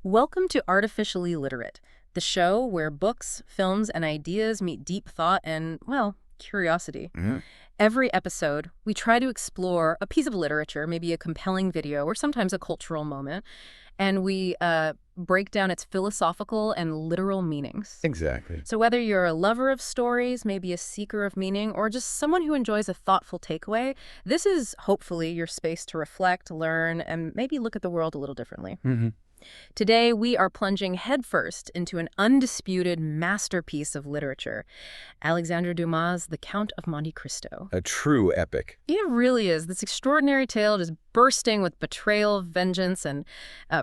Welcome to Artificially Literate, the show where books, films, and ideas meet deep thought and, well, curiosity. Mhm. Every episode, we try to explore a piece of literature, maybe a compelling video, or sometimes a cultural moment, and we break down its philosophical and literal meanings. Exactly. So whether you're a lover of stories, maybe a seeker of meaning, or just someone who enjoys a thoughtful takeaway, this is hopefully your space to reflect, learn, and maybe look at the world a little differently. hmm Today, we are plunging headfirst into an undisputed masterpiece of literature, Alexandre Dumas' The Count of Monte Cristo. A true epic. It really is. This extraordinary tale just bursting with betrayal, vengeance, and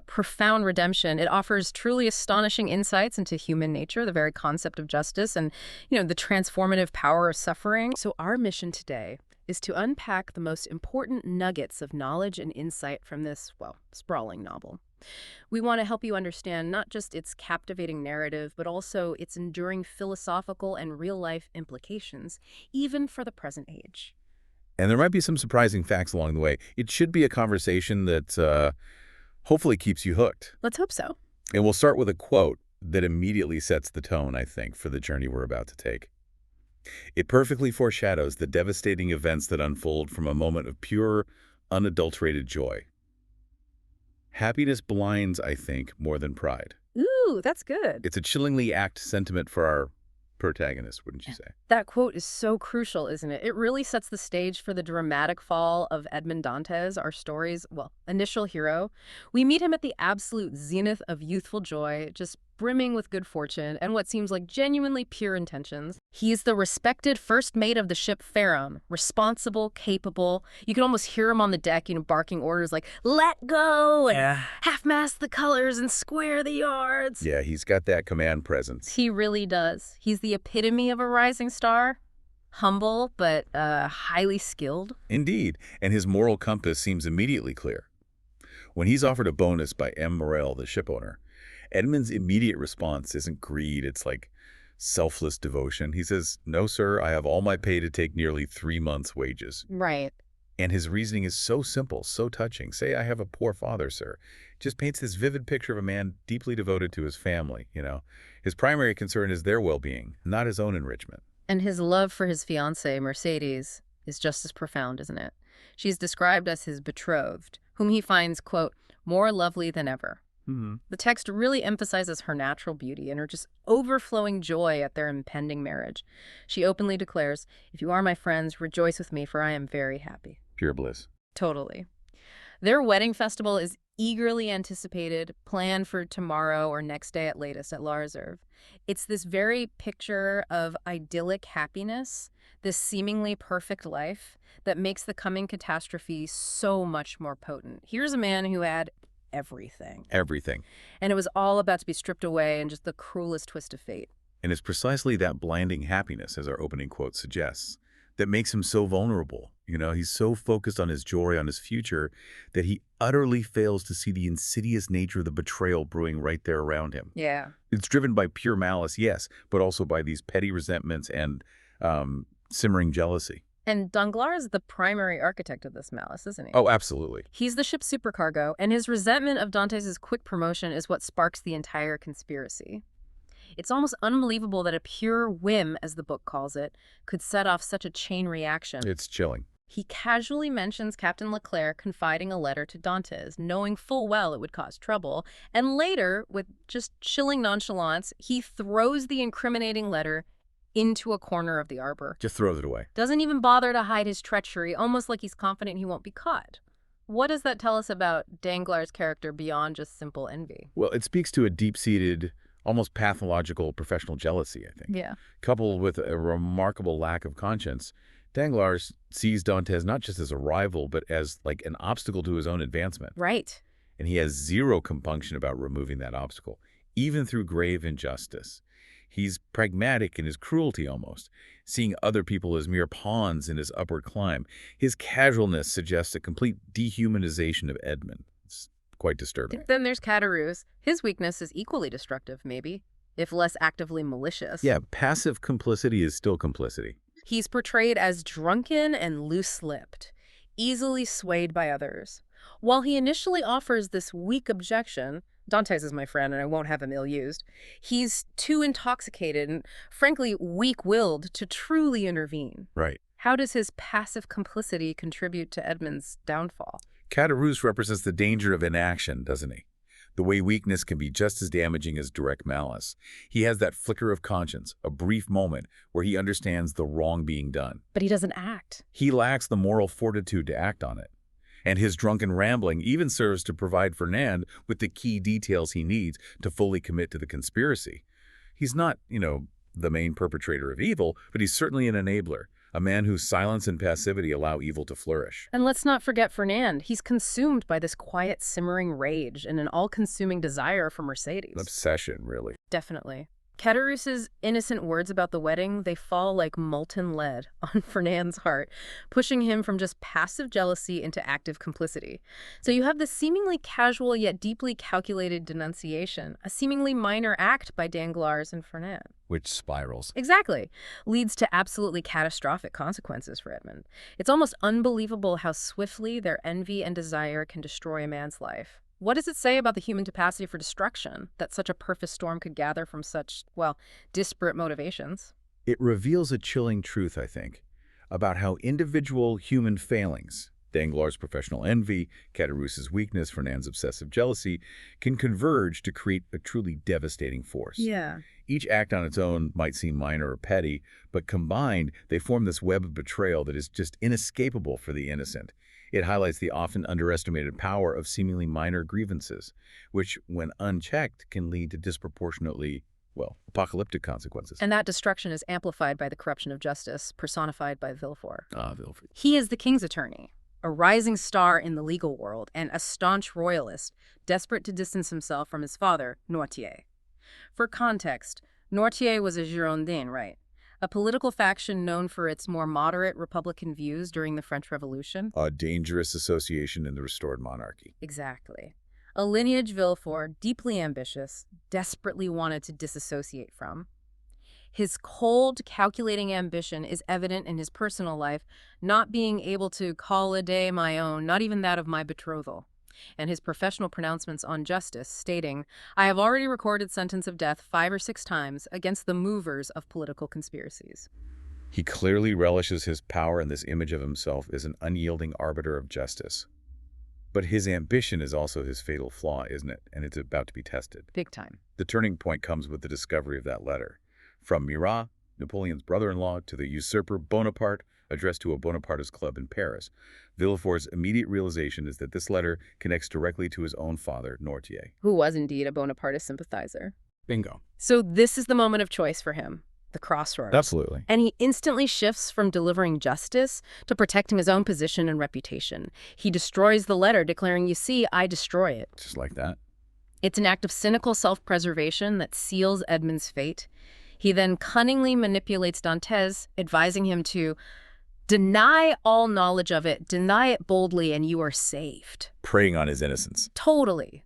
profound redemption. It offers truly astonishing insights into human nature, the very concept of justice, and, the transformative power of suffering. So our mission today is to unpack the most important nuggets of knowledge and insight from this, sprawling novel. We want to help you understand not just its captivating narrative, but also its enduring philosophical and real-life implications, even for the present age. And there might be some surprising facts along the way. It should be a conversation that hopefully keeps you hooked. Let's hope so. And we'll start with a quote that immediately sets the tone, I think, for the journey we're about to take. It perfectly foreshadows the devastating events that unfold from a moment of pure, unadulterated joy. Happiness blinds, I think, more than pride. Ooh, that's good. It's a chillingly apt sentiment for our protagonist, wouldn't you say? That quote is so crucial, isn't it? It really sets the stage for the dramatic fall of Edmond Dantès, our story's, initial hero. We meet him at the absolute zenith of youthful joy, just brimming with good fortune and what seems like genuinely pure intentions. He's the respected first mate of the ship Pharaon, responsible, capable. You can almost hear him on the deck, barking orders like, "Let go!" and half-mast the colors and square the yards. Yeah, he's got that command presence. He really does. He's the epitome of a rising star. Humble, but highly skilled. Indeed, and his moral compass seems immediately clear. When he's offered a bonus by M. Morel, the ship owner, Edmund's immediate response isn't greed, it's like selfless devotion. He says, "No, sir, I have all my pay to take nearly 3 months' wages." Right. And his reasoning is so simple, so touching. "Say I have a poor father, sir." Just paints this vivid picture of a man deeply devoted to his family, His primary concern is their well-being, not his own enrichment. And his love for his fiancée, Mercedes, is just as profound, isn't it? She's described as his betrothed, whom he finds, quote, "more lovely than ever." The text really emphasizes her natural beauty and her just overflowing joy at their impending marriage. She openly declares, "If you are my friends, rejoice with me, for I am very happy." Pure bliss. Totally. Their wedding festival is eagerly anticipated, planned for tomorrow or next day at latest at La Réserve. It's this very picture of idyllic happiness, this seemingly perfect life, that makes the coming catastrophe so much more potent. Here's a man who had everything. Everything. And it was all about to be stripped away in just the cruelest twist of fate. And it's precisely that blinding happiness, as our opening quote suggests, that makes him so vulnerable. He's so focused on his joy, on his future, that he utterly fails to see the insidious nature of the betrayal brewing right there around him. Yeah. It's driven by pure malice, yes, but also by these petty resentments and simmering jealousy. And Danglars is the primary architect of this malice, isn't he? Oh, absolutely. He's the ship's supercargo, and his resentment of Dantès' quick promotion is what sparks the entire conspiracy. It's almost unbelievable that a pure whim, as the book calls it, could set off such a chain reaction. It's chilling. He casually mentions Captain Leclerc confiding a letter to Dantès, knowing full well it would cause trouble, and later, with just chilling nonchalance, he throws the incriminating letter into a corner of the arbor. Just throws it away. Doesn't even bother to hide his treachery, almost like he's confident he won't be caught. What does that tell us about Danglars' character beyond just simple envy? Well, it speaks to a deep-seated, almost pathological professional jealousy, I think. Yeah. Coupled with a remarkable lack of conscience, Danglars sees Dantès not just as a rival, but as like an obstacle to his own advancement. Right. And he has zero compunction about removing that obstacle, even through grave injustice. He's pragmatic in his cruelty almost, seeing other people as mere pawns in his upward climb. His casualness suggests a complete dehumanization of Edmond. It's quite disturbing. Then there's Caderousse. His weakness is equally destructive, maybe, if less actively malicious. Yeah, passive complicity is still complicity. He's portrayed as drunken and loose-lipped, easily swayed by others. While he initially offers this weak objection, Dantès is my friend, and I won't have him ill-used. He's too intoxicated and, frankly, weak-willed to truly intervene. Right. How does his passive complicity contribute to Edmond's downfall? Caderousse represents the danger of inaction, doesn't he? The way weakness can be just as damaging as direct malice. He has that flicker of conscience, a brief moment where he understands the wrong being done. But he doesn't act. He lacks the moral fortitude to act on it. And his drunken rambling even serves to provide Fernand with the key details he needs to fully commit to the conspiracy. He's not, the main perpetrator of evil, but he's certainly an enabler, a man whose silence and passivity allow evil to flourish. And let's not forget Fernand. He's consumed by this quiet, simmering rage and an all-consuming desire for Mercedes. An obsession, really. Definitely. Caderousse's innocent words about the wedding, they fall like molten lead on Fernand's heart, pushing him from just passive jealousy into active complicity. So you have this seemingly casual yet deeply calculated denunciation, a seemingly minor act by Danglars and Fernand. Which spirals. Exactly. Leads to absolutely catastrophic consequences for Edmond. It's almost unbelievable how swiftly their envy and desire can destroy a man's life. What does it say about the human capacity for destruction that such a perfect storm could gather from such, disparate motivations? It reveals a chilling truth, I think, about how individual human failings, Danglars' professional envy, Caderousse's weakness, Fernand's obsessive jealousy, can converge to create a truly devastating force. Yeah. Each act on its own might seem minor or petty, but combined, they form this web of betrayal that is just inescapable for the innocent. It highlights the often underestimated power of seemingly minor grievances, which, when unchecked, can lead to disproportionately, apocalyptic consequences. And that destruction is amplified by the corruption of justice, personified by Villefort. Villefort. He is the king's attorney, a rising star in the legal world, and a staunch royalist, desperate to distance himself from his father, Noirtier. For context, Noirtier was a Girondin, right? A political faction known for its more moderate Republican views during the French Revolution. A dangerous association in the restored monarchy. Exactly. A lineage Villefort, deeply ambitious, desperately wanted to disassociate from. His cold, calculating ambition is evident in his personal life, not being able to call a day my own, not even that of my betrothal. And his professional pronouncements on justice, stating, "I have already recorded sentence of death 5 or 6 times against the movers of political conspiracies." He clearly relishes his power in this image of himself as an unyielding arbiter of justice. But his ambition is also his fatal flaw, isn't it? And it's about to be tested. Big time. The turning point comes with the discovery of that letter. From Murat, Napoleon's brother-in-law, to the usurper Bonaparte, addressed to a Bonapartist club in Paris. Villefort's immediate realization is that this letter connects directly to his own father, Noirtier. Who was indeed a Bonapartist sympathizer. Bingo. So this is the moment of choice for him, the crossroads. Absolutely. And he instantly shifts from delivering justice to protecting his own position and reputation. He destroys the letter, declaring, "You see, I destroy it." Just like that. It's an act of cynical self-preservation that seals Edmond's fate. He then cunningly manipulates Dantès, advising him to deny all knowledge of it, deny it boldly, and you are saved. Preying on his innocence. Totally.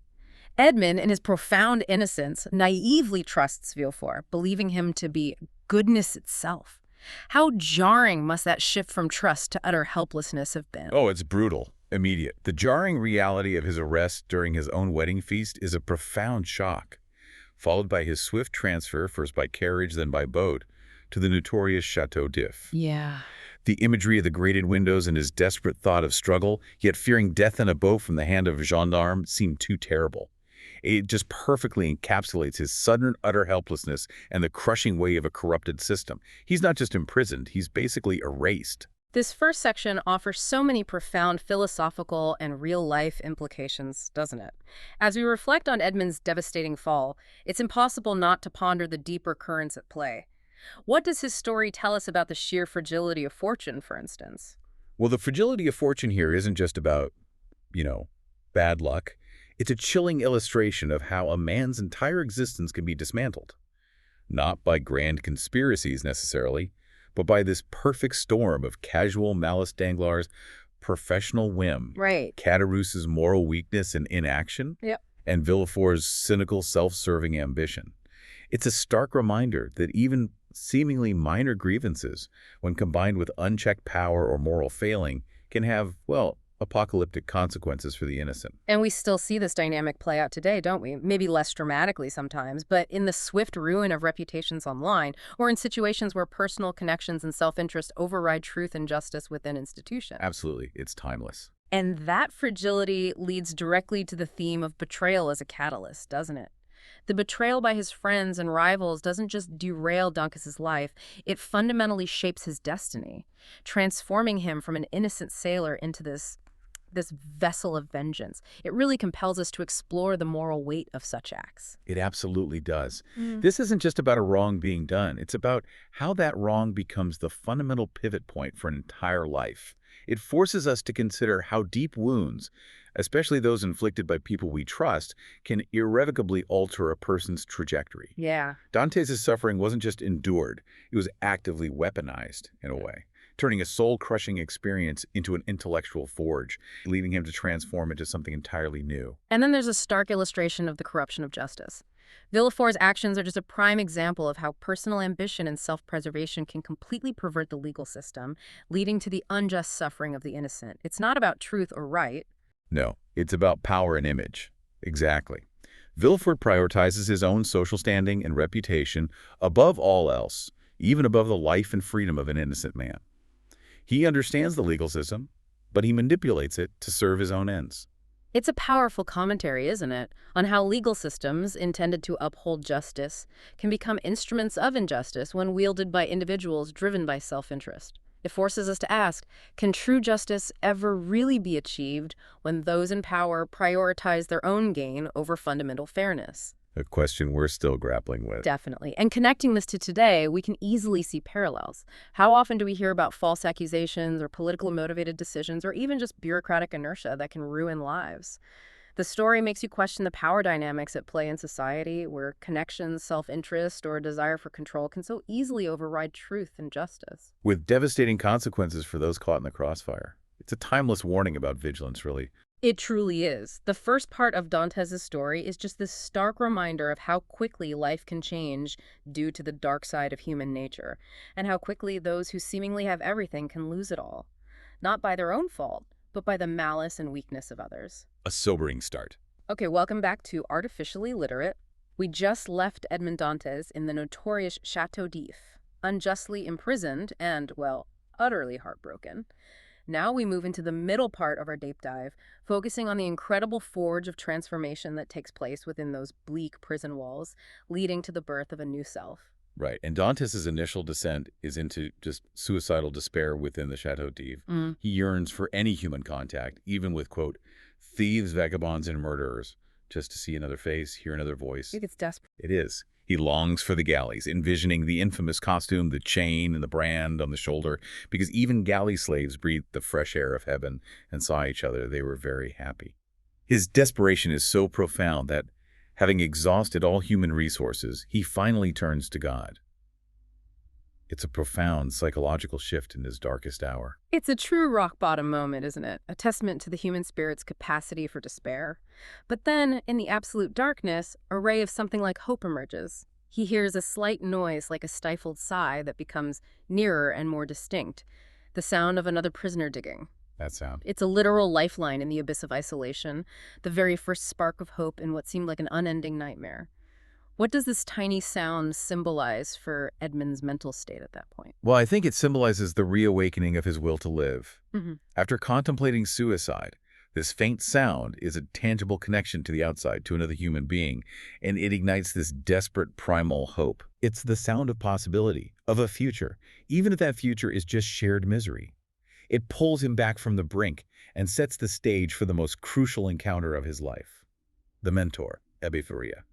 Edmond, in his profound innocence, naively trusts Villefort, believing him to be goodness itself. How jarring must that shift from trust to utter helplessness have been? Oh, it's brutal. Immediate. The jarring reality of his arrest during his own wedding feast is a profound shock, followed by his swift transfer, first by carriage, then by boat, to the notorious Chateau d'If. Yeah. The imagery of the grated windows and his desperate thought of struggle, yet fearing death in a boat from the hand of a gendarme, seemed too terrible. It just perfectly encapsulates his sudden, utter helplessness and the crushing weight of a corrupted system. He's not just imprisoned, he's basically erased. This first section offers so many profound philosophical and real-life implications, doesn't it? As we reflect on Edmond's devastating fall, it's impossible not to ponder the deeper currents at play. What does his story tell us about the sheer fragility of fortune, for instance? Well, the fragility of fortune here isn't just about, bad luck. It's a chilling illustration of how a man's entire existence can be dismantled. Not by grand conspiracies necessarily, but by this perfect storm of casual Malice Danglars' professional whim, Right. Caderousse's moral weakness and inaction, Yep. and Villefort's cynical, self-serving ambition. It's a stark reminder that even seemingly minor grievances, when combined with unchecked power or moral failing, can have, apocalyptic consequences for the innocent. And we still see this dynamic play out today, don't we? Maybe less dramatically sometimes, but in the swift ruin of reputations online, or in situations where personal connections and self-interest override truth and justice within institutions. Absolutely, it's timeless. And that fragility leads directly to the theme of betrayal as a catalyst, doesn't it? The betrayal by his friends and rivals doesn't just derail Dantès' life, it fundamentally shapes his destiny, transforming him from an innocent sailor into this vessel of vengeance. It really compels us to explore the moral weight of such acts. It absolutely does. This isn't just about a wrong being done. It's about how that wrong becomes the fundamental pivot point for an entire life. It forces us to consider how deep wounds, especially those inflicted by people we trust, can irrevocably alter a person's trajectory. Yeah. Dantès' suffering wasn't just endured, it was actively weaponized in a way, turning a soul-crushing experience into an intellectual forge, leading him to transform into something entirely new. And then there's a stark illustration of the corruption of justice. Villefort's actions are just a prime example of how personal ambition and self-preservation can completely pervert the legal system, leading to the unjust suffering of the innocent. It's not about truth or right. No, it's about power and image. Exactly. Villefort prioritizes his own social standing and reputation above all else, even above the life and freedom of an innocent man. He understands the legal system, but he manipulates it to serve his own ends. It's a powerful commentary, isn't it, on how legal systems intended to uphold justice can become instruments of injustice when wielded by individuals driven by self-interest. It forces us to ask, can true justice ever really be achieved when those in power prioritize their own gain over fundamental fairness? A question we're still grappling with. Definitely. And connecting this to today, we can easily see parallels. How often do we hear about false accusations or politically motivated decisions or even just bureaucratic inertia that can ruin lives? The story makes you question the power dynamics at play in society, where connections, self-interest, or a desire for control can so easily override truth and justice. With devastating consequences for those caught in the crossfire. It's a timeless warning about vigilance, really. It truly is. The first part of Dantès' story is just this stark reminder of how quickly life can change due to the dark side of human nature, and how quickly those who seemingly have everything can lose it all. Not by their own fault, but by the malice and weakness of others. A sobering start. Okay, welcome back to Artificially Literate. We just left Edmond Dantès in the notorious Château d'If, unjustly imprisoned and, well, utterly heartbroken. Now we move into the middle part of our deep dive, focusing on the incredible forge of transformation that takes place within those bleak prison walls, leading to the birth of a new self. Right, and Dantès' initial descent is into just suicidal despair within the Château d'If. He yearns for any human contact, even with, quote, thieves, vagabonds, and murderers, just to see another face, hear another voice. It's desperate. It is. He longs for the galleys, envisioning the infamous costume, the chain, and the brand on the shoulder, because even galley slaves breathed the fresh air of heaven and saw each other. They were very happy. His desperation is so profound that, having exhausted all human resources, he finally turns to God. It's a profound psychological shift in his darkest hour. It's a true rock-bottom moment, isn't it? A testament to the human spirit's capacity for despair. But then, in the absolute darkness, a ray of something like hope emerges. He hears a slight noise like a stifled sigh that becomes nearer and more distinct. The sound of another prisoner digging. That sound. It's a literal lifeline in the abyss of isolation, the very first spark of hope in what seemed like an unending nightmare. What does this tiny sound symbolize for Edmond's mental state at that point? Well, I think it symbolizes the reawakening of his will to live. After contemplating suicide, this faint sound is a tangible connection to the outside, to another human being, and it ignites this desperate primal hope. It's the sound of possibility, of a future, even if that future is just shared misery. It pulls him back from the brink and sets the stage for the most crucial encounter of his life. The mentor, Betrayal.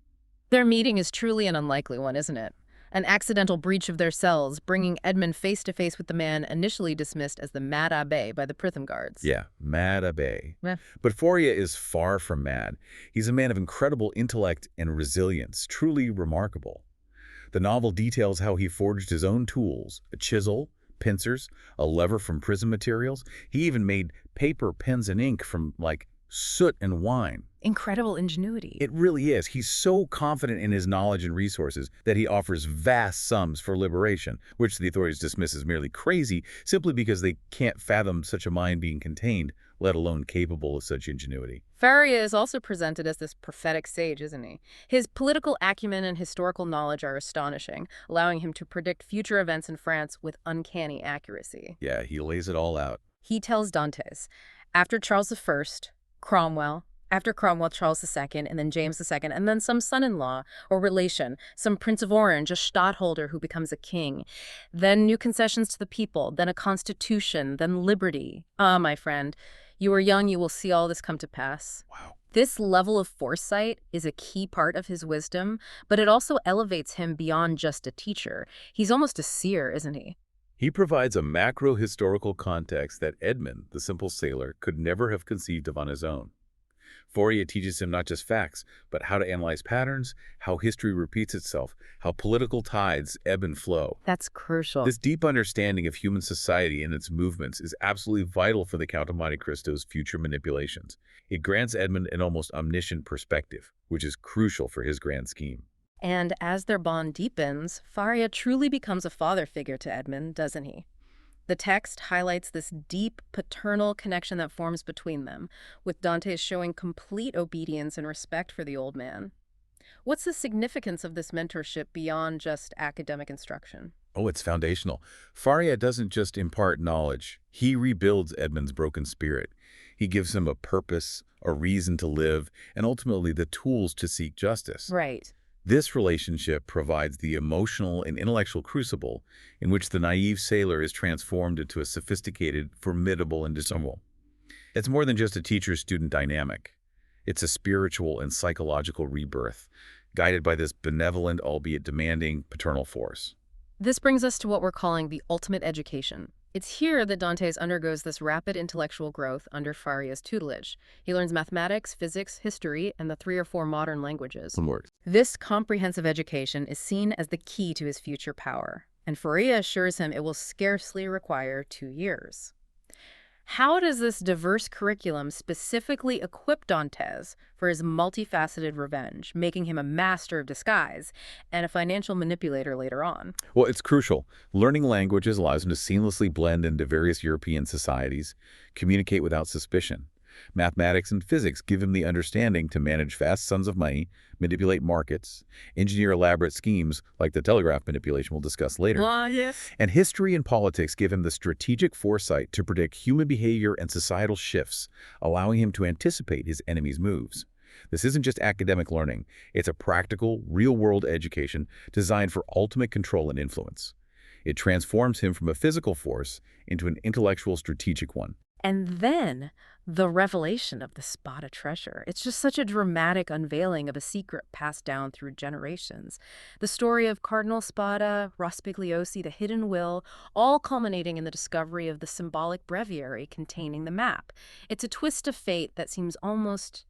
Their meeting is truly an unlikely one, isn't it? An accidental breach of their cells, bringing Edmond face-to-face with the man initially dismissed as the Mad Abbé by the prison guards. Yeah, Mad Abbé. Yeah. But Fourier is far from mad. He's a man of incredible intellect and resilience, truly remarkable. The novel details how he forged his own tools, a chisel, pincers, a lever from prison materials. He even made paper, pens, and ink from, like, soot and wine. Incredible ingenuity. It really is. He's so confident in his knowledge and resources that he offers vast sums for liberation, which the authorities dismiss as merely crazy simply because they can't fathom such a mind being contained let alone capable of such ingenuity. Faria is also presented as this prophetic sage, isn't he? His political acumen and historical knowledge are astonishing, allowing him to predict future events in France with uncanny accuracy. Yeah, he lays it all out. He tells Dantès, after Charles I, Cromwell, after Cromwell, Charles II, and then James II, and then some son-in-law or relation, some Prince of Orange, a stadtholder who becomes a king, then new concessions to the people, then a constitution, then liberty. Ah, my friend, you are young, you will see all this come to pass. Wow. This level of foresight is a key part of his wisdom, but it also elevates him beyond just a teacher. He's almost a seer, isn't he? He provides a macro-historical context that Edmond, the simple sailor, could never have conceived of on his own. Fourier teaches him not just facts, but how to analyze patterns, how history repeats itself, how political tides ebb and flow. That's crucial. This deep understanding of human society and its movements is absolutely vital for the Count of Monte Cristo's future manipulations. It grants Edmond an almost omniscient perspective, which is crucial for his grand scheme. And as their bond deepens, Faria truly becomes a father figure to Edmond, doesn't he? The text highlights this deep paternal connection that forms between them, with Dantès showing complete obedience and respect for the old man. What's the significance of this mentorship beyond just academic instruction? Oh, it's foundational. Faria doesn't just impart knowledge. He rebuilds Edmond's broken spirit. He gives him a purpose, a reason to live, and ultimately the tools to seek justice. Right. This relationship provides the emotional and intellectual crucible in which the naive sailor is transformed into a sophisticated, formidable individual. It's more than just a teacher-student dynamic. It's a spiritual and psychological rebirth, guided by this benevolent, albeit demanding, paternal force. This brings us to what we're calling the ultimate education. It's here that Dantès undergoes this rapid intellectual growth under Faria's tutelage. He learns mathematics, physics, history, and the 3 or 4 modern languages. This comprehensive education is seen as the key to his future power, and Faria assures him it will scarcely require 2 years. How does this diverse curriculum specifically equip Dantès for his multifaceted revenge, making him a master of disguise and a financial manipulator later on? Well, it's crucial. Learning languages allows him to seamlessly blend into various European societies, communicate without suspicion. Mathematics and physics give him the understanding to manage vast sums of money, manipulate markets, engineer elaborate schemes like the telegraph manipulation we'll discuss later. Yes. And history and politics give him the strategic foresight to predict human behavior and societal shifts, allowing him to anticipate his enemies' moves. This isn't just academic learning. It's a practical, real-world education designed for ultimate control and influence. It transforms him from a physical force into an intellectual, strategic one. And then the revelation of the Spada treasure. It's just such a dramatic unveiling of a secret passed down through generations. The story of Cardinal Spada, Rospigliosi, the hidden will, all culminating in the discovery of the symbolic breviary containing the map. It's a twist of fate that seems almost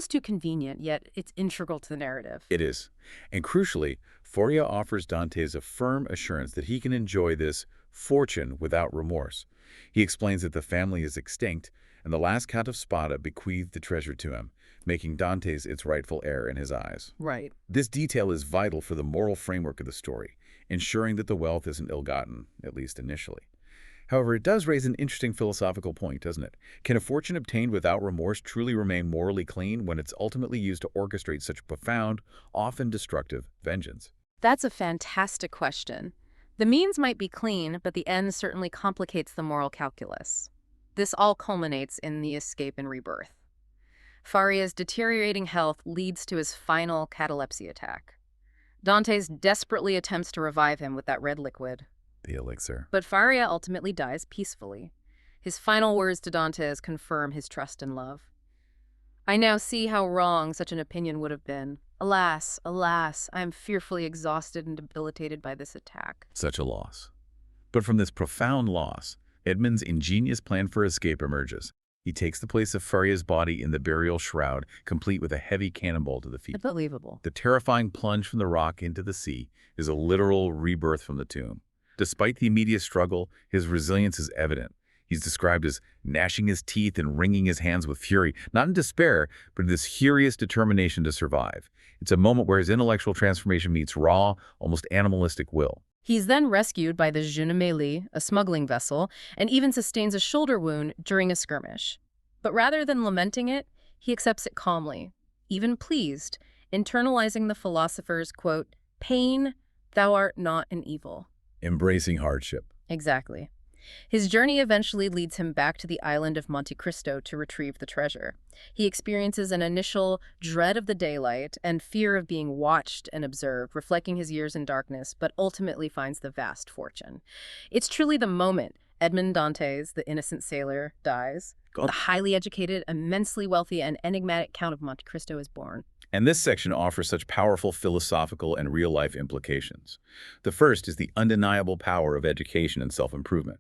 too convenient, yet it's integral to the narrative. It is. And crucially, Fourier offers Dantès a firm assurance that he can enjoy this fortune without remorse. He explains that the family is extinct, and the last Count of Spada bequeathed the treasure to him, making Dantès its rightful heir in his eyes. Right. This detail is vital for the moral framework of the story, ensuring that the wealth isn't ill-gotten, at least initially. However, it does raise an interesting philosophical point, doesn't it? Can a fortune obtained without remorse truly remain morally clean when it's ultimately used to orchestrate such profound, often destructive vengeance? That's a fantastic question. The means might be clean, but the end certainly complicates the moral calculus. This all culminates in the escape and rebirth. Faria's deteriorating health leads to his final catalepsy attack. Dantès desperately attempts to revive him with that red liquid. The elixir. But Faria ultimately dies peacefully. His final words to Dantès confirm his trust and love. I now see how wrong such an opinion would have been. Alas, alas, I am fearfully exhausted and debilitated by this attack. Such a loss. But from this profound loss, Edmond's ingenious plan for escape emerges. He takes the place of Faria's body in the burial shroud, complete with a heavy cannonball to the feet. Unbelievable. The terrifying plunge from the rock into the sea is a literal rebirth from the tomb. Despite the immediate struggle, his resilience is evident. He's described as gnashing his teeth and wringing his hands with fury, not in despair, but in this furious determination to survive. It's a moment where his intellectual transformation meets raw, almost animalistic will. He's then rescued by the Je ne mêle, a smuggling vessel, and even sustains a shoulder wound during a skirmish. But rather than lamenting it, he accepts it calmly, even pleased, internalizing the philosopher's, quote, "Pain, thou art not an evil." Embracing hardship. Exactly. His journey eventually leads him back to the island of Monte Cristo to retrieve the treasure. He experiences an initial dread of the daylight and fear of being watched and observed, reflecting his years in darkness, but ultimately finds the vast fortune. It's truly the moment Edmond Dantès, the innocent sailor, dies. The highly educated, immensely wealthy, and enigmatic Count of Monte Cristo is born. And this section offers such powerful philosophical and real-life implications. The first is the undeniable power of education and self-improvement.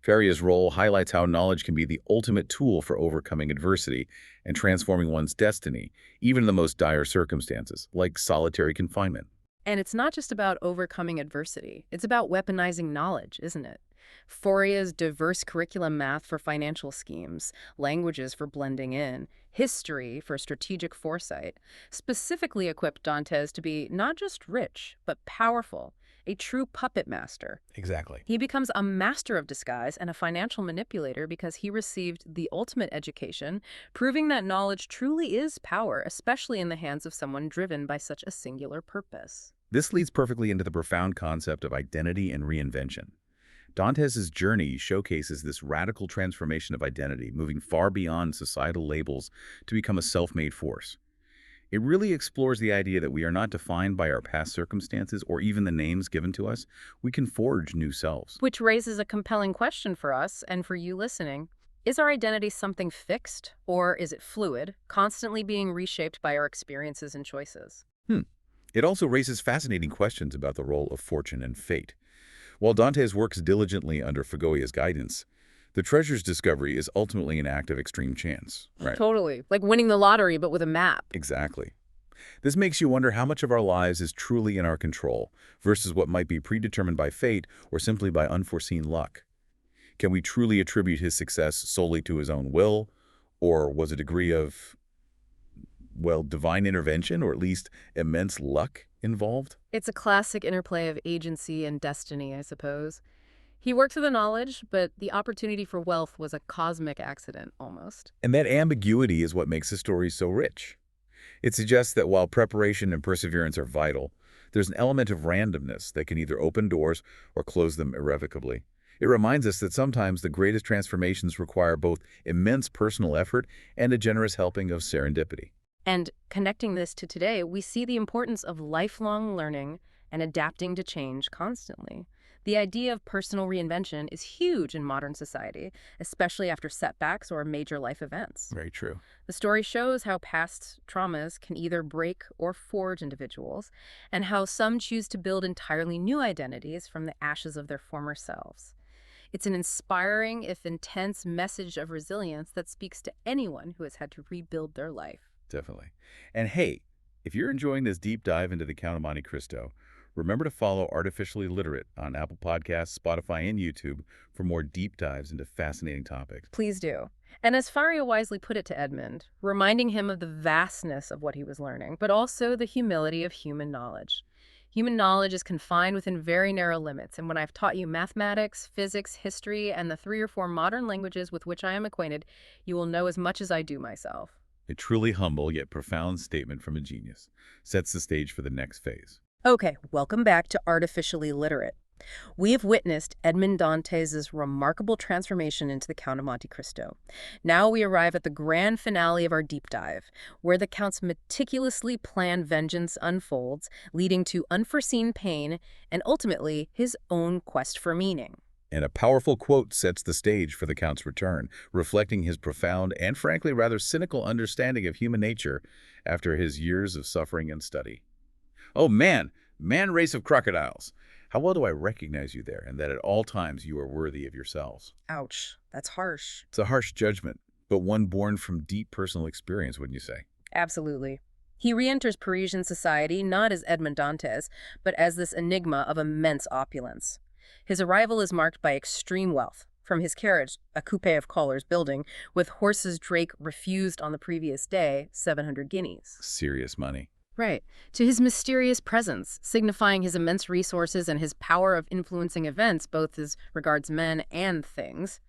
Faria's role highlights how knowledge can be the ultimate tool for overcoming adversity and transforming one's destiny, even in the most dire circumstances, like solitary confinement. And it's not just about overcoming adversity. It's about weaponizing knowledge, isn't it? Faria's diverse curriculum, math for financial schemes, languages for blending in, history for strategic foresight, specifically equipped Dantès to be not just rich, but powerful, a true puppet master. Exactly. He becomes a master of disguise and a financial manipulator because he received the ultimate education, proving that knowledge truly is power, especially in the hands of someone driven by such a singular purpose. This leads perfectly into the profound concept of identity and reinvention. Dantès' journey showcases this radical transformation of identity, moving far beyond societal labels to become a self-made force. It really explores the idea that we are not defined by our past circumstances or even the names given to us. We can forge new selves. Which raises a compelling question for us and for you listening. Is our identity something fixed, or is it fluid, constantly being reshaped by our experiences and choices? It also raises fascinating questions about the role of fortune and fate. While Dantès works diligently under Fugoya's guidance, the treasure's discovery is ultimately an act of extreme chance, right? Totally. Like winning the lottery, but with a map. Exactly. This makes you wonder how much of our lives is truly in our control versus what might be predetermined by fate or simply by unforeseen luck. Can we truly attribute his success solely to his own will, or was a degree of, well, divine intervention or at least immense luck involved? It's a classic interplay of agency and destiny, I suppose. He worked through the knowledge, but the opportunity for wealth was a cosmic accident, almost. And that ambiguity is what makes the story so rich. It suggests that while preparation and perseverance are vital, there's an element of randomness that can either open doors or close them irrevocably. It reminds us that sometimes the greatest transformations require both immense personal effort and a generous helping of serendipity. And connecting this to today, we see the importance of lifelong learning and adapting to change constantly. The idea of personal reinvention is huge in modern society, especially after setbacks or major life events. Very true. The story shows how past traumas can either break or forge individuals, and how some choose to build entirely new identities from the ashes of their former selves. It's an inspiring, if intense, message of resilience that speaks to anyone who has had to rebuild their life. Definitely. And hey, if you're enjoying this deep dive into the Count of Monte Cristo, remember to follow Artificially Literate on Apple Podcasts, Spotify, and YouTube for more deep dives into fascinating topics. Please do. And as Faria wisely put it to Edmond, reminding him of the vastness of what he was learning, but also the humility of human knowledge. Human knowledge is confined within very narrow limits, and when I've taught you mathematics, physics, history, and the 3 or 4 modern languages with which I am acquainted, you will know as much as I do myself. A truly humble yet profound statement from a genius sets the stage for the next phase. Okay, welcome back to Artificially Literate. We have witnessed Edmond Dantès' remarkable transformation into the Count of Monte Cristo. Now we arrive at the grand finale of our deep dive, where the Count's meticulously planned vengeance unfolds, leading to unforeseen pain and ultimately his own quest for meaning. And a powerful quote sets the stage for the Count's return, reflecting his profound and frankly rather cynical understanding of human nature after his years of suffering and study. Oh man race of crocodiles, how well do I recognize you there, and that at all times you are worthy of yourselves. Ouch, that's harsh. It's a harsh judgment, but one born from deep personal experience, wouldn't you say? Absolutely. He re-enters Parisian society not as Edmond Dantès, but as this enigma of immense opulence. His arrival is marked by extreme wealth. From his carriage, a coupe of collars building, with horses Drake refused on the previous day, 700 guineas. Serious money. Right. To his mysterious presence, signifying his immense resources and his power of influencing events, both as regards men and things.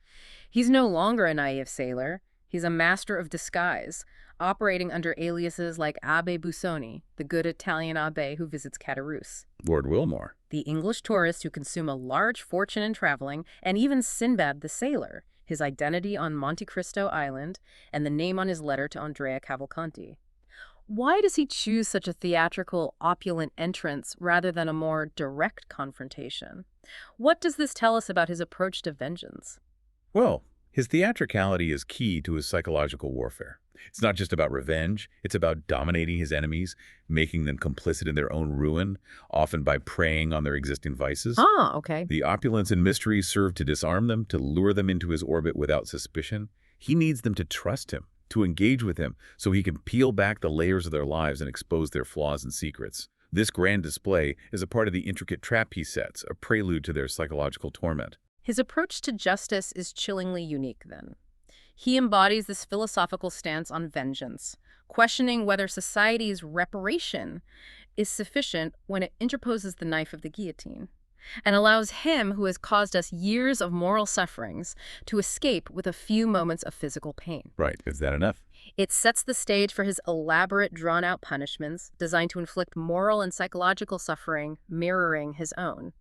He's no longer a naive sailor. He's a master of disguise, operating under aliases like Abbe Busoni, the good Italian abbé who visits Caderousse, Lord Wilmore. the English tourist who consume a large fortune in traveling, and even Sinbad the sailor, his identity on Monte Cristo Island, and the name on his letter to Andrea Cavalcanti. Why does he choose such a theatrical, opulent entrance rather than a more direct confrontation? What does this tell us about his approach to vengeance? Well, his theatricality is key to his psychological warfare. It's not just about revenge, it's about dominating his enemies, making them complicit in their own ruin, often by preying on their existing vices. Ah, okay. The opulence and mystery serve to disarm them, to lure them into his orbit without suspicion. He needs them to trust him, to engage with him, so he can peel back the layers of their lives and expose their flaws and secrets. This grand display is a part of the intricate trap he sets, a prelude to their psychological torment. His approach to justice is chillingly unique, then. He embodies this philosophical stance on vengeance, questioning whether society's reparation is sufficient when it interposes the knife of the guillotine, and allows him who has caused us years of moral sufferings to escape with a few moments of physical pain. Right, is that enough? It sets the stage for his elaborate, drawn-out punishments designed to inflict moral and psychological suffering mirroring his own.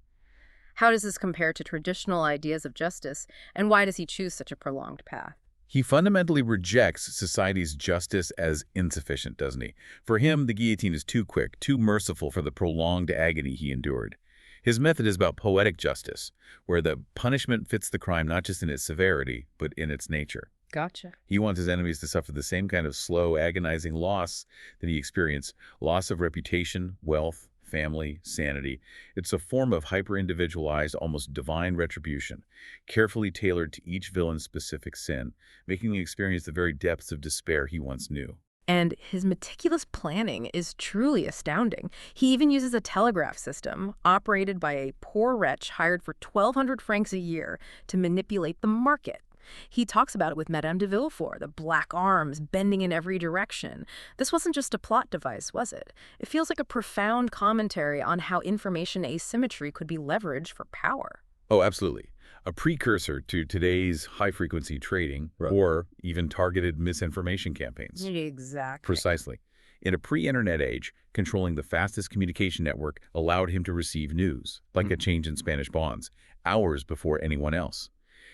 How does this compare to traditional ideas of justice, and why does he choose such a prolonged path? He fundamentally rejects society's justice as insufficient, doesn't he? For him, the guillotine is too quick, too merciful for the prolonged agony he endured. His method is about poetic justice, where the punishment fits the crime not just in its severity, but in its nature. Gotcha. He wants his enemies to suffer the same kind of slow, agonizing loss that he experienced, loss of reputation, wealth, family, sanity. It's a form of hyper-individualized, almost divine retribution, carefully tailored to each villain's specific sin, making them experience the very depths of despair he once knew. And his meticulous planning is truly astounding. He even uses a telegraph system operated by a poor wretch hired for 1,200 francs a year to manipulate the market. He talks about it with Madame de Villefort, the black arms bending in every direction. This wasn't just a plot device, was it? It feels like a profound commentary on how information asymmetry could be leveraged for power. Oh, absolutely. A precursor to today's high-frequency trading or even targeted misinformation campaigns. Exactly. Precisely. In a pre-internet age, controlling the fastest communication network allowed him to receive news, like a change in Spanish bonds, hours before anyone else.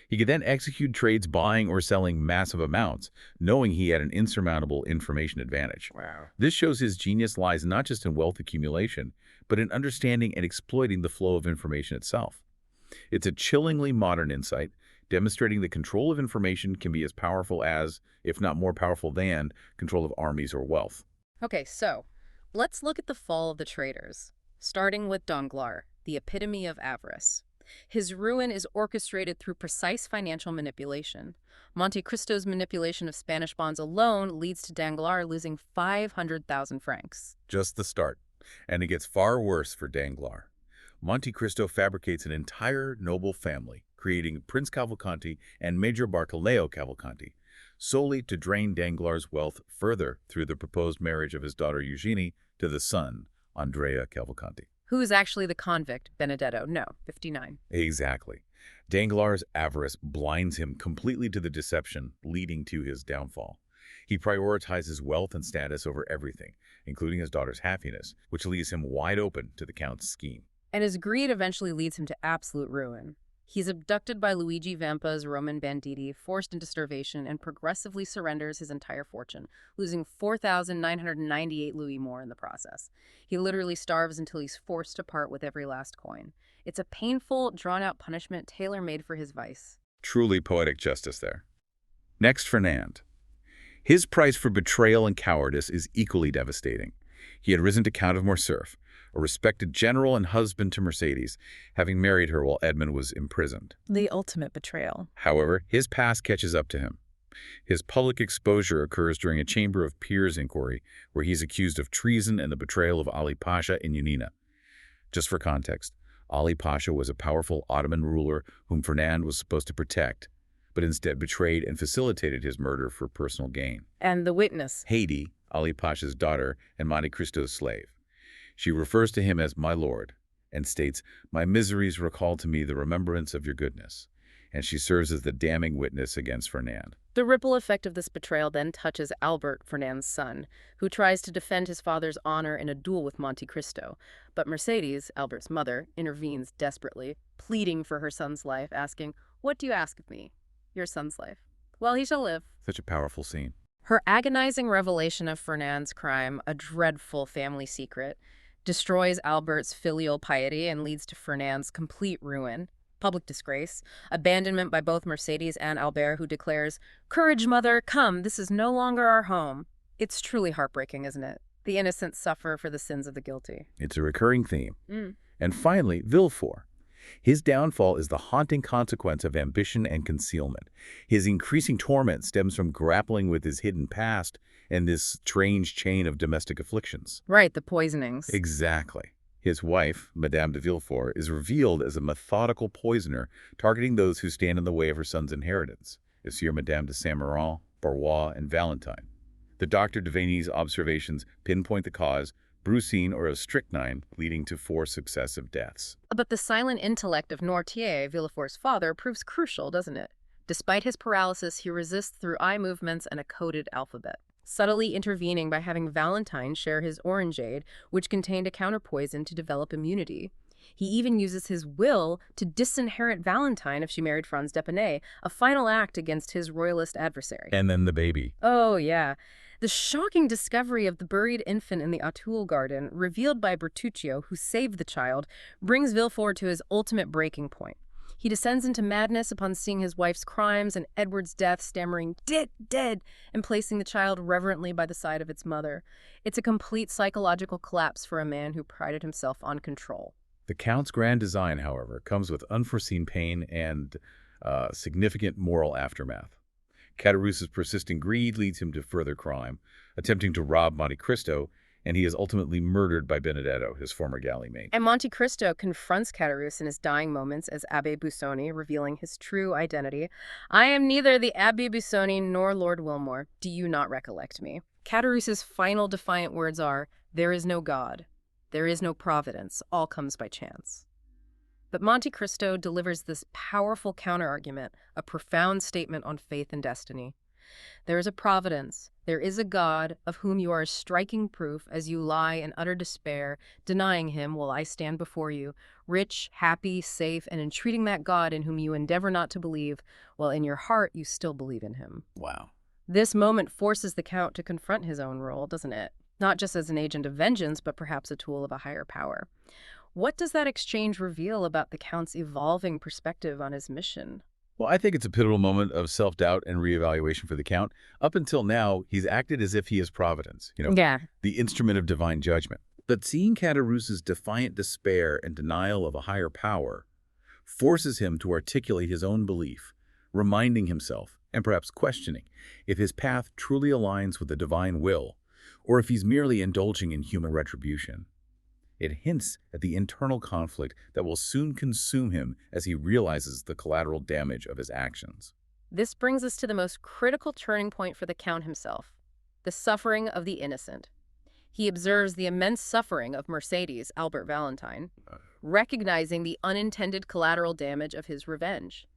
He could then execute trades buying or selling massive amounts, knowing he had an insurmountable information advantage. Wow. This shows his genius lies not just in wealth accumulation, but in understanding and exploiting the flow of information itself. It's a chillingly modern insight, demonstrating that control of information can be as powerful as, if not more powerful than, control of armies or wealth. Okay, so let's look at the fall of the traders, starting with Danglars, the epitome of avarice. His ruin is orchestrated through precise financial manipulation. Monte Cristo's manipulation of Spanish bonds alone leads to Danglars losing 500,000 francs. Just the start. And it gets far worse for Danglars. Monte Cristo fabricates an entire noble family, creating Prince Cavalcanti and Major Bartolomeo Cavalcanti, solely to drain Danglars' wealth further through the proposed marriage of his daughter Eugenie to the son, Andrea Cavalcanti. Who is actually the convict, Benedetto? No, 59. Exactly. Danglars' avarice blinds him completely to the deception, leading to his downfall. He prioritizes wealth and status over everything, including his daughter's happiness, which leaves him wide open to the Count's scheme. And his greed eventually leads him to absolute ruin. He's abducted by Luigi Vampa's Roman banditti, forced into starvation, and progressively surrenders his entire fortune, losing 4,998 louis more in the process. He literally starves until he's forced to part with every last coin. It's a painful, drawn-out punishment tailor-made for his vice. Truly poetic justice there. Next, Fernand. His price for betrayal and cowardice is equally devastating. He had risen to Count of Morcerf, a respected general and husband to Mercedes, having married her while Edmond was imprisoned. The ultimate betrayal. However, his past catches up to him. His public exposure occurs during a Chamber of Peers inquiry, where he's accused of treason and the betrayal of Ali Pasha in Yanina. Just for context, Ali Pasha was a powerful Ottoman ruler whom Fernand was supposed to protect, but instead betrayed and facilitated his murder for personal gain. And the witness? Haydée, Ali Pasha's daughter and Monte Cristo's slave. She refers to him as my lord and states, "My miseries recall to me the remembrance of your goodness." And she serves as the damning witness against Fernand. The ripple effect of this betrayal then touches Albert, Fernand's son, who tries to defend his father's honor in a duel with Monte Cristo. But Mercedes, Albert's mother, intervenes desperately, pleading for her son's life, asking, "What do you ask of me? Your son's life. Well, he shall live." Such a powerful scene. Her agonizing revelation of Fernand's crime, a dreadful family secret, destroys Albert's filial piety and leads to Fernand's complete ruin, public disgrace, abandonment by both Mercedes and Albert, who declares, "Courage, mother, come, this is no longer our home." It's truly heartbreaking, isn't it? The innocent suffer for the sins of the guilty. It's a recurring theme. Mm. And finally, Villefort. His downfall is the haunting consequence of ambition and concealment. His increasing torment stems from grappling with his hidden past and this strange chain of domestic afflictions. Right, the poisonings. Exactly. His wife, Madame de Villefort, is revealed as a methodical poisoner targeting those who stand in the way of her son's inheritance. Monsieur Madame de Saint-Méran, Barrois, and Valentine. The Dr. Devaney's observations pinpoint the cause, brucine or a strychnine, leading to 4 successive deaths. But the silent intellect of Noirtier, Villefort's father, proves crucial, doesn't it? Despite his paralysis, he resists through eye movements and a coded alphabet, subtly intervening by having Valentine share his orangeade, which contained a counterpoison to develop immunity. He even uses his will to disinherit Valentine if she married Franz d'Epinay, a final act against his royalist adversary. And then the baby. Oh, yeah. The shocking discovery of the buried infant in the Auteuil garden, revealed by Bertuccio, who saved the child, brings Villefort to his ultimate breaking point. He descends into madness upon seeing his wife's crimes and Edward's death, stammering, "Dead, dead," and placing the child reverently by the side of its mother. It's a complete psychological collapse for a man who prided himself on control. The Count's grand design, however, comes with unforeseen pain and significant moral aftermath. Caderousse's persistent greed leads him to further crime, attempting to rob Monte Cristo, and he is ultimately murdered by Benedetto, his former galley mate. And Monte Cristo confronts Caderousse in his dying moments as Abbé Busoni, revealing his true identity. "I am neither the Abbé Busoni nor Lord Wilmore. Do you not recollect me?" Caderousse's final defiant words are, "There is no God. There is no providence. All comes by chance." But Monte Cristo delivers this powerful counterargument, a profound statement on faith and destiny. There is a providence, there is a God, of whom you are a striking proof as you lie in utter despair, denying him while I stand before you, rich, happy, safe, and entreating that God in whom you endeavor not to believe, while in your heart you still believe in him. Wow. This moment forces the Count to confront his own role, doesn't it? Not just as an agent of vengeance, but perhaps a tool of a higher power. What does that exchange reveal about the Count's evolving perspective on his mission? Well, I think it's a pivotal moment of self-doubt and reevaluation for the Count. Up until now, he's acted as if he is Providence, the instrument of divine judgment. But seeing Caderousse's defiant despair and denial of a higher power forces him to articulate his own belief, reminding himself, and perhaps questioning, if his path truly aligns with the divine will, or if he's merely indulging in human retribution. It hints at the internal conflict that will soon consume him as he realizes the collateral damage of his actions. This brings us to the most critical turning point for the Count himself, the suffering of the innocent. He observes the immense suffering of Mercedes, Albert Valentine, recognizing the unintended collateral damage of his revenge.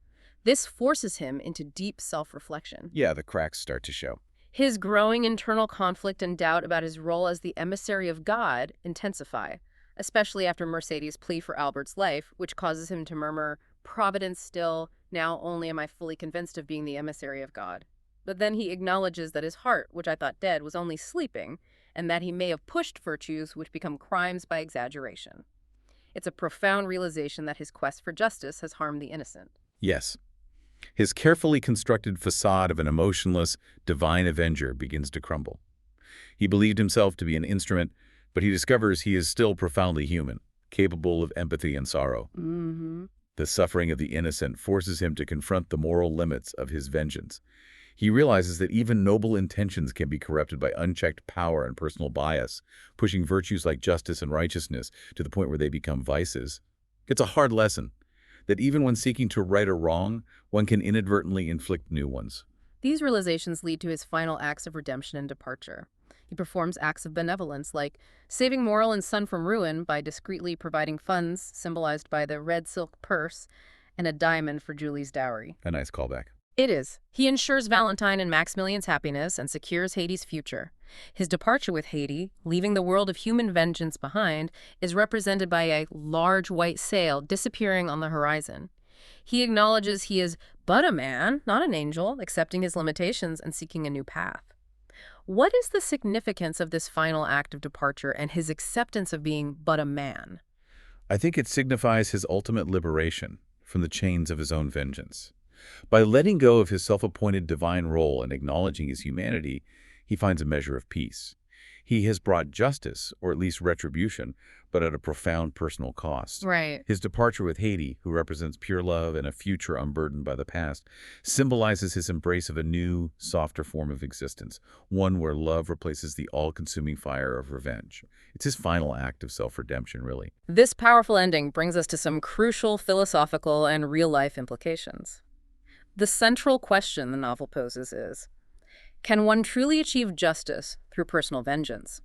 This forces him into deep self-reflection. Yeah, the cracks start to show. His growing internal conflict and doubt about his role as the emissary of God intensify, especially after Mercedes' plea for Albert's life, which causes him to murmur, "Providence still, now only am I fully convinced of being the emissary of God." But then he acknowledges that his heart, which I thought dead, was only sleeping, and that he may have pushed virtues which become crimes by exaggeration. It's a profound realization that his quest for justice has harmed the innocent. Yes. His carefully constructed facade of an emotionless, divine avenger begins to crumble. He believed himself to be an instrument, but he discovers he is still profoundly human, capable of empathy and sorrow. The suffering of the innocent forces him to confront the moral limits of his vengeance. He realizes that even noble intentions can be corrupted by unchecked power and personal bias, pushing virtues like justice and righteousness to the point where they become vices. It's a hard lesson, that even when seeking to right a wrong, one can inadvertently inflict new ones. These realizations lead to his final acts of redemption and departure. He performs acts of benevolence, like saving Morrill and son from ruin by discreetly providing funds, symbolized by the red silk purse and a diamond for Julie's dowry. A nice callback. It is. He ensures Valentine and Maximilian's happiness and secures Haiti's future. His departure with Haiti, leaving the world of human vengeance behind, is represented by a large white sail disappearing on the horizon. He acknowledges he is but a man, not an angel, accepting his limitations and seeking a new path. What is the significance of this final act of departure and his acceptance of being but a man? I think it signifies his ultimate liberation from the chains of his own vengeance. By letting go of his self-appointed divine role and acknowledging his humanity, he finds a measure of peace. He has brought justice, or at least retribution, but at a profound personal cost. Right. His departure with Haiti, who represents pure love and a future unburdened by the past, symbolizes his embrace of a new, softer form of existence, one where love replaces the all-consuming fire of revenge. It's his final act of self-redemption, really. This powerful ending brings us to some crucial philosophical and real-life implications. The central question the novel poses is, can one truly achieve justice through personal vengeance?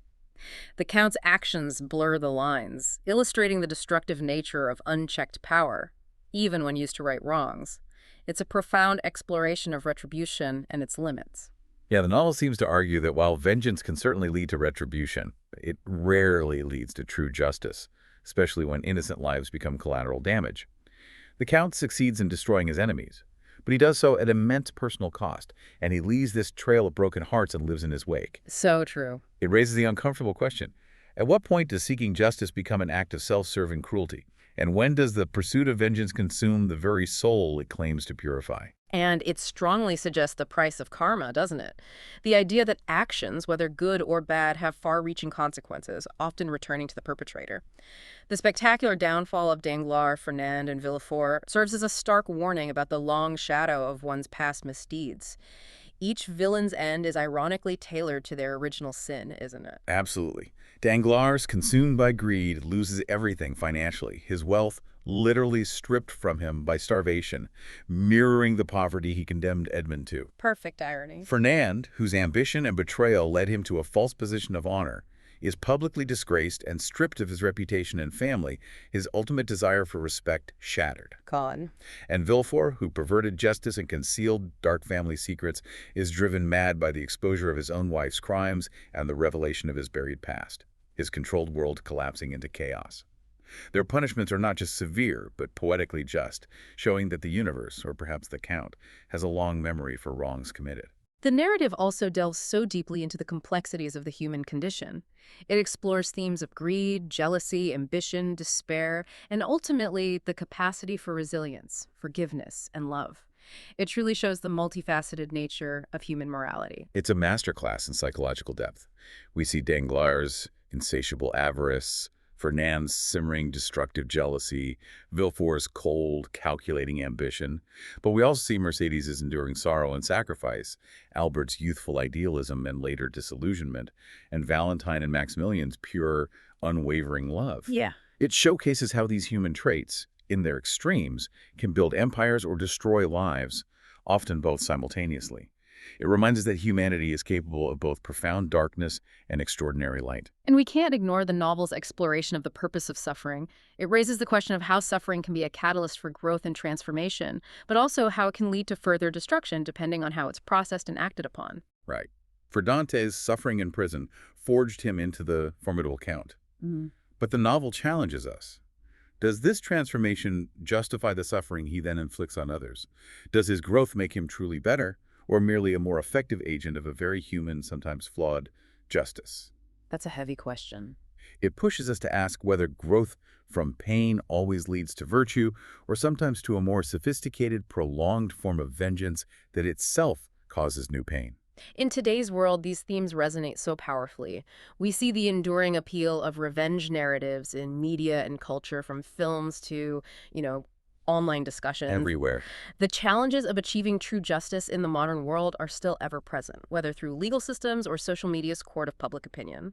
The Count's actions blur the lines, illustrating the destructive nature of unchecked power, even when used to right wrongs. It's a profound exploration of retribution and its limits. Yeah, the novel seems to argue that while vengeance can certainly lead to retribution, it rarely leads to true justice, especially when innocent lives become collateral damage. The Count succeeds in destroying his enemies, but he does so at immense personal cost, and he leaves this trail of broken hearts and lives in his wake. So true. It raises the uncomfortable question, at what point does seeking justice become an act of self-serving cruelty? And when does the pursuit of vengeance consume the very soul it claims to purify? And it strongly suggests the price of karma, doesn't it? The idea that actions, whether good or bad, have far-reaching consequences, often returning to the perpetrator. The spectacular downfall of Danglars, Fernand, and Villefort serves as a stark warning about the long shadow of one's past misdeeds. Each villain's end is ironically tailored to their original sin, isn't it? Absolutely. Danglars, consumed by greed, loses everything financially, his wealth literally stripped from him by starvation, mirroring the poverty he condemned Edmond to. Perfect irony. Fernand, whose ambition and betrayal led him to a false position of honor, is publicly disgraced and stripped of his reputation and family, his ultimate desire for respect shattered. Gone. And Villefort, who perverted justice and concealed dark family secrets, is driven mad by the exposure of his own wife's crimes and the revelation of his buried past, his controlled world collapsing into chaos. Their punishments are not just severe, but poetically just, showing that the universe, or perhaps the Count, has a long memory for wrongs committed. The narrative also delves so deeply into the complexities of the human condition. It explores themes of greed, jealousy, ambition, despair, and ultimately the capacity for resilience, forgiveness, and love. It truly shows the multifaceted nature of human morality. It's a masterclass in psychological depth. We see Danglars' insatiable avarice, Fernand's simmering, destructive jealousy, Villefort's cold, calculating ambition. But we also see Mercedes' enduring sorrow and sacrifice, Albert's youthful idealism and later disillusionment, and Valentine and Maximilian's pure, unwavering love. Yeah. It showcases how these human traits, in their extremes, can build empires or destroy lives, often both simultaneously. It reminds us that humanity is capable of both profound darkness and extraordinary light. And we can't ignore the novel's exploration of the purpose of suffering. It raises the question of how suffering can be a catalyst for growth and transformation, but also how it can lead to further destruction depending on how it's processed and acted upon. Right. For Dantès, suffering in prison forged him into the formidable Count. But the novel challenges us. Does this transformation justify the suffering he then inflicts on others? Does his growth make him truly better, or merely a more effective agent of a very human, sometimes flawed, justice? That's a heavy question. It pushes us to ask whether growth from pain always leads to virtue, or sometimes to a more sophisticated, prolonged form of vengeance that itself causes new pain. In today's world, these themes resonate so powerfully. We see the enduring appeal of revenge narratives in media and culture, from films to, online discussions. Everywhere. The challenges of achieving true justice in the modern world are still ever present, whether through legal systems or social media's court of public opinion.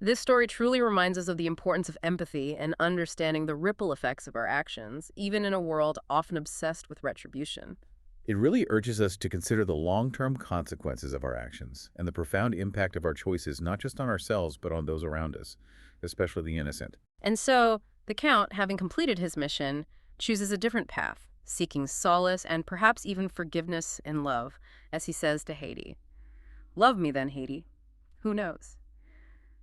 This story truly reminds us of the importance of empathy and understanding the ripple effects of our actions, even in a world often obsessed with retribution. It really urges us to consider the long-term consequences of our actions and the profound impact of our choices not just on ourselves but on those around us, especially the innocent. And so, the Count, having completed his mission, chooses a different path, seeking solace and perhaps even forgiveness in love, as he says to Haiti. Love me then, Haiti. Who knows?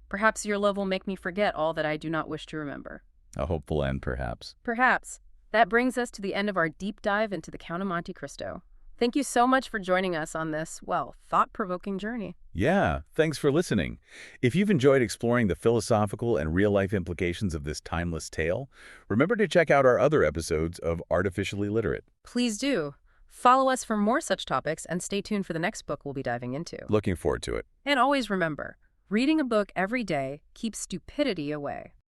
Perhaps your love will make me forget all that I do not wish to remember. A hopeful end, perhaps. Perhaps. That brings us to the end of our deep dive into the Count of Monte Cristo. Thank you so much for joining us on this, well, thought-provoking journey. Yeah, thanks for listening. If you've enjoyed exploring the philosophical and real-life implications of this timeless tale, remember to check out our other episodes of Artificially Literate. Please do. Follow us for more such topics and stay tuned for the next book we'll be diving into. Looking forward to it. And always remember, reading a book every day keeps stupidity away.